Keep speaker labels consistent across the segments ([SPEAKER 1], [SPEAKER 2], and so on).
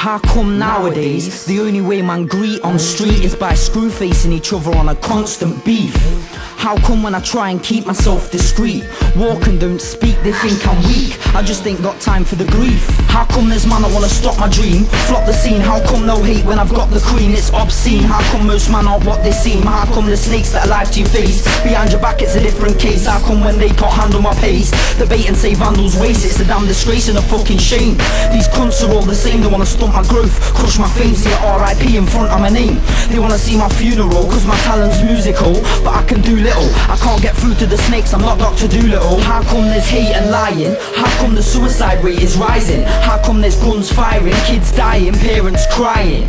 [SPEAKER 1] How come nowadays the only way man greet on street is by screw facing each other on a constant beef? How come when I try and keep myself discreet, walk and don't speak, they think I'm weak? I just ain't got time for the grief. How come there's man that wanna stop my dream, flop the scene? How come no hate when I've got the queen? It's obscene. How come most man aren't what they seem? How come the snakes that are alive to your face, behind your back it's a different case? How come when they can't handle my pace, debate and say Vandull's waste? It's a damn disgrace and a fucking shame. These cunts are all the same, they wanna stunt my growth, crush my fame, see a RIP in front of my name. They wanna see my funeral, cause my talent's musical, but I can do little. I can't get through to the snakes, I'm not Dr. Doolittle. How come there's hate and lying? How come the suicide rate is rising? How come there's guns firing, kids dying, parents crying?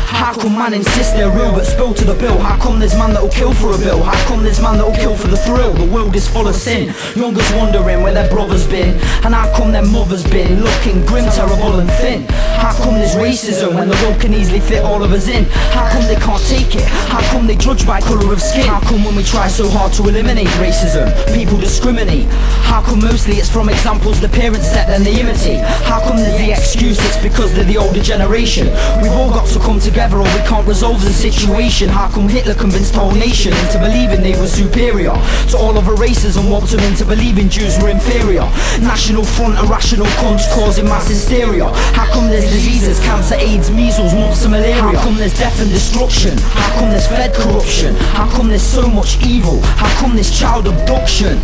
[SPEAKER 1] How come man insists they're real but spill to the bill? How come there's man that'll kill for a bill? How come there's man that'll kill for the thrill? The world is full of sin, youngers wondering where their brothers been, and how come their mothers been looking grim, terrible and thin? How come there's racism when the world can easily fit all of us in? How come they can't take it? How come they judge by colour of skin? How come when we try so hard to eliminate racism, people discriminate? How come mostly it's from examples the parents set then they imitate? How come there's the excuse it's because they're the older generation? We've all got to come together or we can't resolve the situation. How come Hitler convinced the whole nation into believing they were superior to all other races and warped them into believing Jews were inferior? National front, irrational cunts causing mass hysteria. How come there's diseases, cancer, AIDS, measles, mumps and malaria? How come there's death and destruction? How come there's Fed corruption? How come there's so much evil? How come there's child abduction?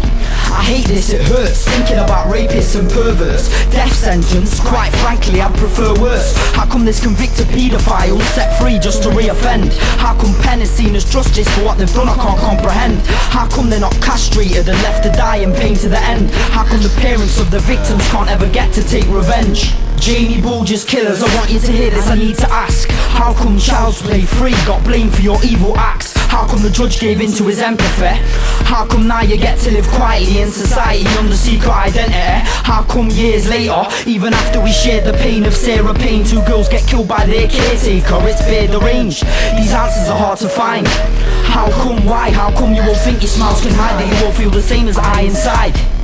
[SPEAKER 1] I hate this, it hurts, thinking about rapists and perverts. Death sentence, quite frankly I'd prefer worse. How come there's convicted paedophiles set free just to re-offend? How come pen is seen as justice for what they've done I can't comprehend? How come they're not castrated and left to die in pain to the end? How come the parents of the victims can't ever get to take revenge? Jamie Bulger's killers, I want you to hear this, I need to ask. How come Child's Play 3 got blamed for your evil acts? How come the judge gave in to his empathy? How come now you get to live quietly in society under secret identity? How come years later, even after we shared the pain of Sarah Payne, two girls get killed by their caretaker? It's bare deranged, these answers are hard to find. How come, why, how come you all think your smiles can hide that you all feel the same as I inside?